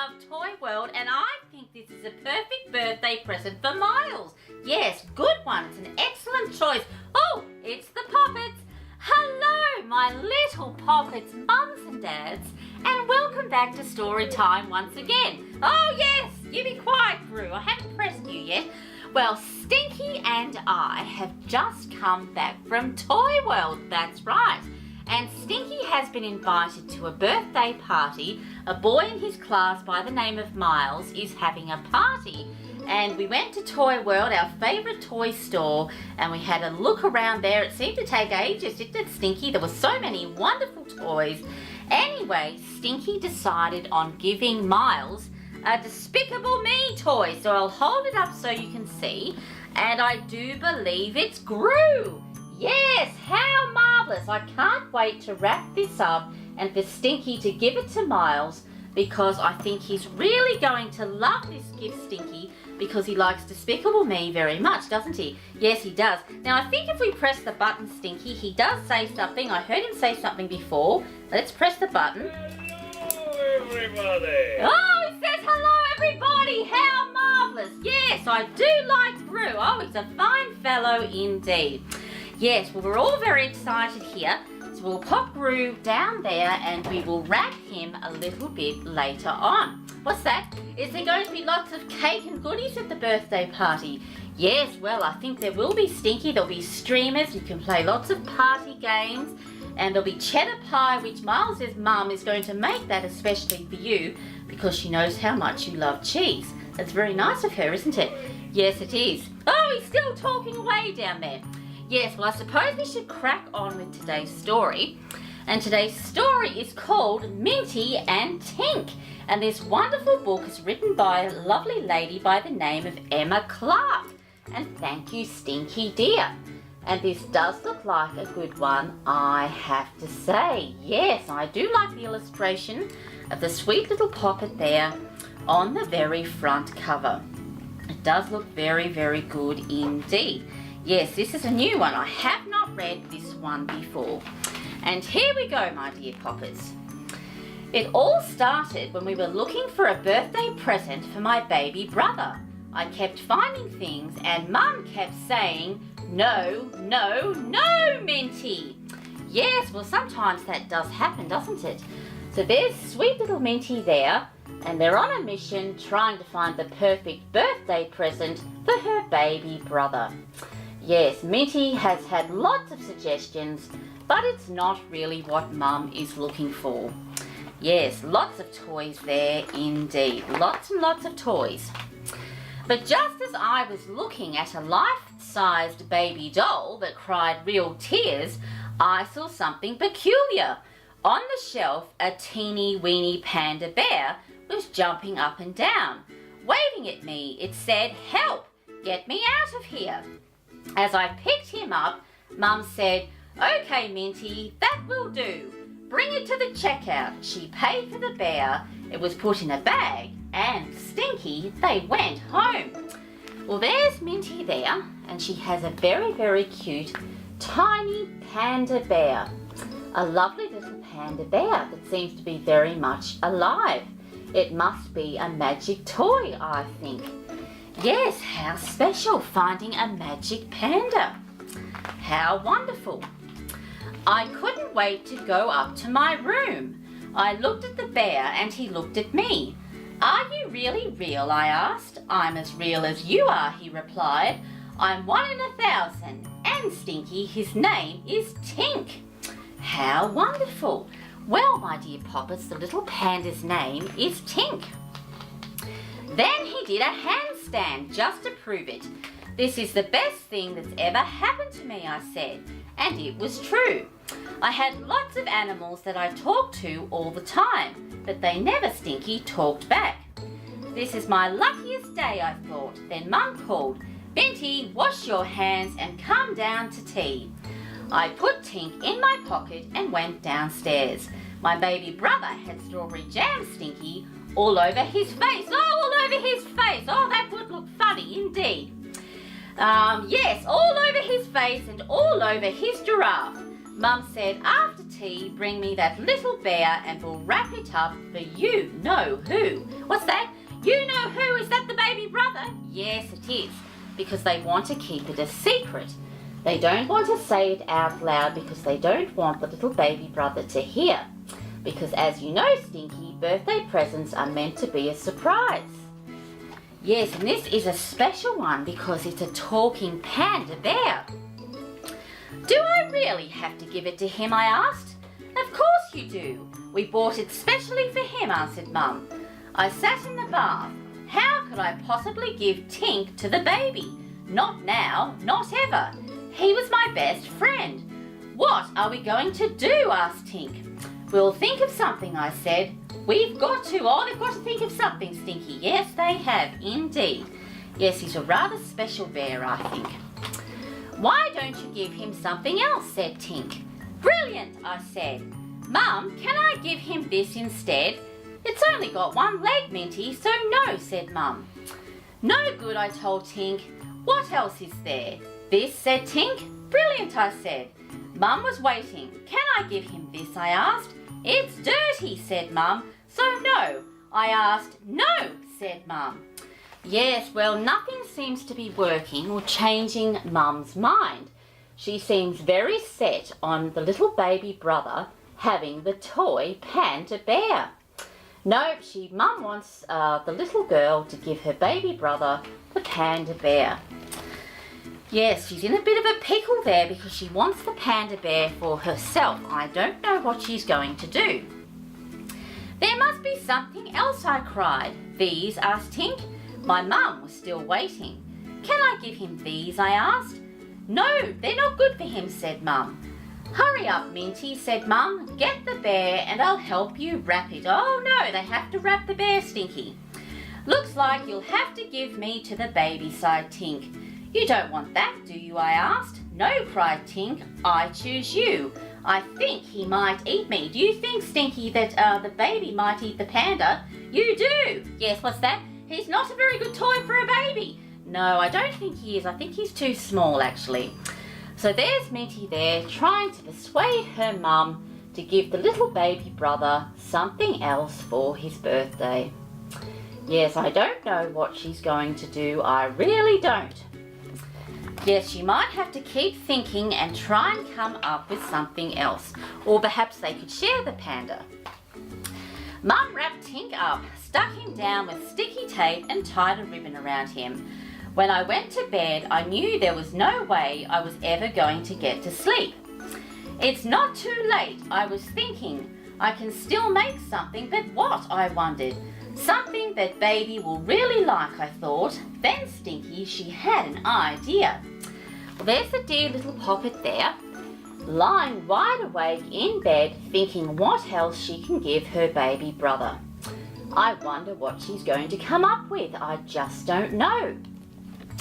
love Toy World, and I think this is a perfect birthday present for Miles. Yes, good one. It's an excellent choice. Oh, it's the Poppets. Hello, my little Poppets mums and dads, and welcome back to story time once again. Oh yes, you be quiet, Gru. I haven't pressed you yet. Well, Stinky and I have just come back from Toy World, that's right. And Stinky has been invited to a birthday party. A boy in his class by the name of Miles is having a party. And we went to Toy World, our favourite toy store, and we had a look around there. It seemed to take ages, didn't it, Stinky? There were so many wonderful toys. Anyway, Stinky decided on giving Miles a Despicable Me toy. So I'll hold it up so you can see. And I do believe it's Gru. Yes, how marvellous. I can't wait to wrap this up and for Stinky to give it to Miles, because I think he's really going to love this gift, Stinky, because he likes Despicable Me very much, doesn't he? Yes, he does. Now, I think if we press the button, Stinky, he does say something. I heard him say something before. Let's press the button. Hello, everybody. Oh, he says hello, everybody. How marvellous. Yes, I do like Gru. Oh, he's a fine fellow indeed. Yes, well, we're all very excited here. So we'll pop Gru down there and we will wrap him a little bit later on. What's that? Is there going to be lots of cake and goodies at the birthday party? Yes, well, I think there will be, Stinky. There'll be streamers. You can play lots of party games. And there'll be cheddar pie, which Miles' mum is going to make that especially for you because she knows how much you love cheese. That's very nice of her, isn't it? Yes, it is. Oh, he's still talking away down there. Yes, well, I suppose we should crack on with today's story. And today's story is called Minty and Tink. And this wonderful book is written by a lovely lady by the name of Emma Clark. And thank you, Stinky dear. And this does look like a good one, I have to say. Yes, I do like the illustration of the sweet little poppet there on the very front cover. It does look very, very good indeed. Yes, this is a new one. I have not read this one before. And here we go, my dear poppers. It all started when we were looking for a birthday present for my baby brother. I kept finding things and Mum kept saying, no, no, no, Minty. Yes, well, sometimes that does happen, doesn't it? So there's sweet little Minty there, and they're on a mission trying to find the perfect birthday present for her baby brother. Yes, Minty has had lots of suggestions, but it's not really what Mum is looking for. Yes, lots of toys there indeed. Lots and lots of toys. But just as I was looking at a life-sized baby doll that cried real tears, I saw something peculiar. On the shelf, a teeny weeny panda bear was jumping up and down. Waving at me, it said, "Help! Get me out of here!" As I picked him up, Mum said, "Okay, Minty, that will do. Bring it to the checkout." She paid for the bear. It was put in a bag, and Stinky, they went home. Well, there's Minty there, and she has a very, very cute, tiny panda bear. A lovely little panda bear that seems to be very much alive. It must be a magic toy, I think. Yes, how special finding a magic panda. How wonderful. I couldn't wait to go up to my room. I looked at the bear and he looked at me. "Are you really real?" I asked. "I'm as real as you are," he replied. "I'm 1 in 1,000. And Stinky, his name is Tink." How wonderful. Well, my dear poppers, the little panda's name is Tink. Then he did a handstand just to prove it. "This is the best thing that's ever happened to me," I said. And it was true. I had lots of animals that I talked to all the time, but they never, Stinky, talked back. "This is my luckiest day," I thought. Then Mum called, "Minty, wash your hands and come down to tea." I put Tink in my pocket and went downstairs. My baby brother had strawberry jam, Stinky, all over his face. Oh, all over his face. Oh, that would look funny indeed. Yes, all over his face and all over his giraffe. Mum said after tea tea, bring me that little bear and we'll wrap it up for you know who. What's that? You know who? Is that the baby brother? Yes, it is, because they want to keep it a secret. They don't want to say it out loud because they don't want the little baby brother to hear. Because as you know, Stinky, birthday presents are meant to be a surprise. Yes, and this is a special one because it's a talking panda bear. Do I really have to give it to him, I asked. Of course you do. We bought it specially for him, answered Mum. I sat in the bath. How could I possibly give Tink to the baby? Not now, not ever. He was my best friend. What are we going to do? Asked Tink. We'll think of something, I said. We've got to. Oh, they've got to think of something, Stinky. Yes, they have, indeed. Yes, he's a rather special bear, I think. Why don't you give him something else, said Tink. Brilliant, I said. Mum, can I give him this instead? It's only got one leg, Minty, so no, said Mum. No good, I told Tink. What else is there? This, said Tink. Brilliant, I said. Mum was waiting. Can I give him this, I asked. It's dirty, said Mum. So no. I asked. No, said Mum. Yes, well, nothing seems to be working or changing Mum's mind. She seems very set on the little baby brother having the toy panda bear. No, Mum wants the little girl to give her baby brother the panda bear. Yes, she's in a bit of a pickle there because she wants the panda bear for herself. I don't know what she's going to do. There must be something else, I cried. These, asked Tink. My mum was still waiting. Can I give him these, I asked. No, they're not good for him, said Mum. Hurry up, Minty, said Mum. Get the bear and I'll help you wrap it. Oh no, they have to wrap the bear, Stinky. Looks like you'll have to give me to the baby, sighed Tink. You don't want that, do you, I asked. No, cried Tink. I choose you. I think he might eat me. Do you think, Stinky, that the baby might eat the panda? You do. Yes, what's that? He's not a very good toy for a baby. No, I don't think he is. I think he's too small, actually. So there's Minty there trying to persuade her mum to give the little baby brother something else for his birthday. Yes, I don't know what she's going to do. I really don't. Yes, she might have to keep thinking and try and come up with something else. Or perhaps they could share the panda. Mum wrapped Tink up, stuck him down with sticky tape and tied a ribbon around him. When I went to bed, I knew there was no way I was ever going to get to sleep. It's not too late, I was thinking. I can still make something, but what, I wondered. Something that baby will really like, I thought. Then Stinky, she had an idea. Well, there's the dear little poppet there, lying wide awake in bed, thinking what else she can give her baby brother. I wonder what she's going to come up with. I just don't know.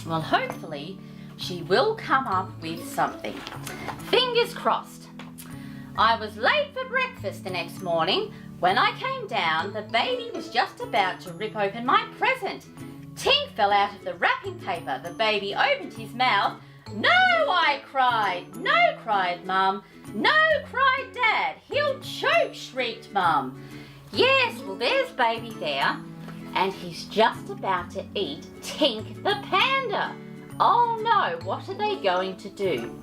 Well, hopefully she will come up with something. Fingers crossed. I was late for breakfast the next morning. When I came down, the baby was just about to rip open my present. Tink fell out of the wrapping paper. The baby opened his mouth. No, I cried. No, cried Mum. No, cried Dad. He'll choke, shrieked Mum. Yes, well, there's baby there. And he's just about to eat Tink the panda. Oh no, what are they going to do?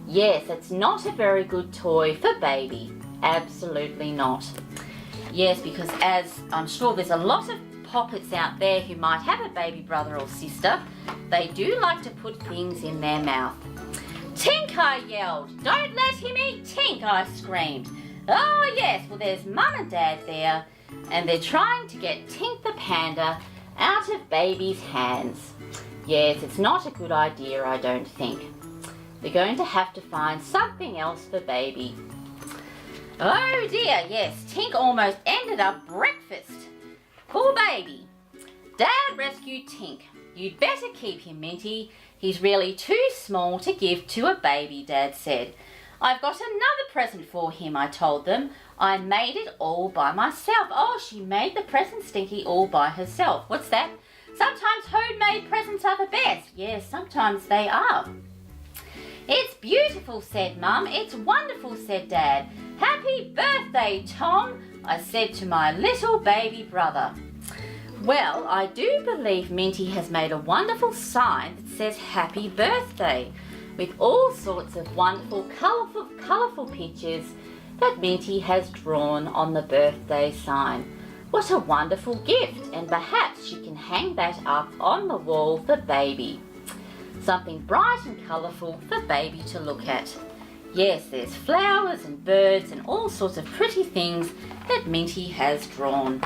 Yes, it's not a very good toy for baby. Absolutely not. Yes, because as I'm sure there's a lot of poppets out there who might have a baby brother or sister, they do like to put things in their mouth. Tink, I yelled. Don't let him eat Tink, I screamed. Oh yes, well there's Mum and Dad there, and they're trying to get Tink the panda out of baby's hands. Yes, it's not a good idea, I don't think. They're going to have to find something else for baby. Oh dear, yes, Tink almost ended up breakfast. Poor baby. Dad rescued Tink. You'd better keep him, Minty. He's really too small to give to a baby, Dad said. I've got another present for him, I told them. I made it all by myself. Oh, she made the present, Stinky, all by herself. What's that? Sometimes homemade presents are the best. Yes, sometimes they are. It's beautiful, said Mum. It's wonderful, said Dad. Happy birthday, Tom, I said to my little baby brother. Well, I do believe Minty has made a wonderful sign that says happy birthday, with all sorts of wonderful, colourful pictures that Minty has drawn on the birthday sign. What a wonderful gift, and perhaps she can hang that up on the wall for Baby. Something bright and colourful for Baby to look at. Yes, there's flowers and birds and all sorts of pretty things that Minty has drawn.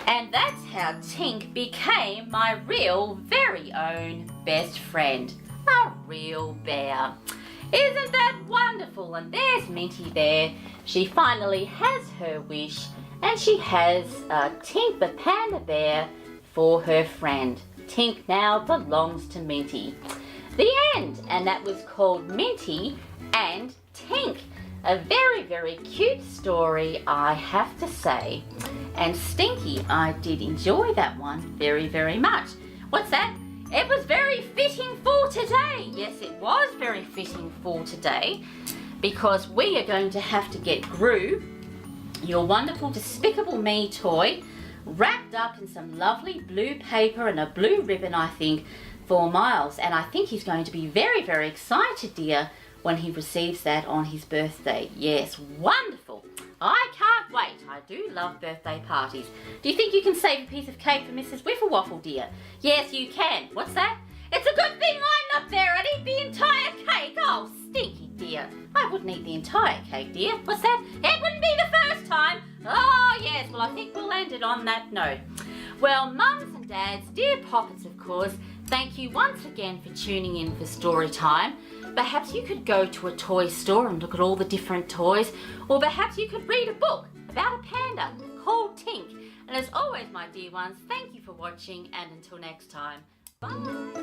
And that's how Tink became my real, very own best friend. A real bear. Isn't that wonderful? And there's Minty there. She finally has her wish, and she has Tink the panda bear for her friend. Tink now belongs to Minty. The end. And that was called Minty and Tink. A very, very cute story, I have to say. And Stinky, I did enjoy that one very, very much. What's that? It was very fitting for today. Yes, it was very fitting for today, because we are going to have to get Gru, your wonderful Despicable Me toy, wrapped up in some lovely blue paper and a blue ribbon, I think, for Miles. And I think he's going to be very, very excited, dear, when he receives that on his birthday. Yes, wonderful. I can't wait. I do love birthday parties. Do you think you can save a piece of cake for Mrs. Waffle, dear? Yes, you can. What's that? It's a good thing I'm not there. I'd eat the entire cake. Oh, Stinky, dear. I wouldn't eat the entire cake, dear. What's that? It wouldn't be the first time. Oh, yes. Well, I think we'll end it on that note. Well, mums and dads, dear poppets, of course, thank you once again for tuning in for story time. Perhaps you could go to a toy store and look at all the different toys, or perhaps you could read a book about a panda called Tink. And as always, my dear ones, thank you for watching, and until next time, bye.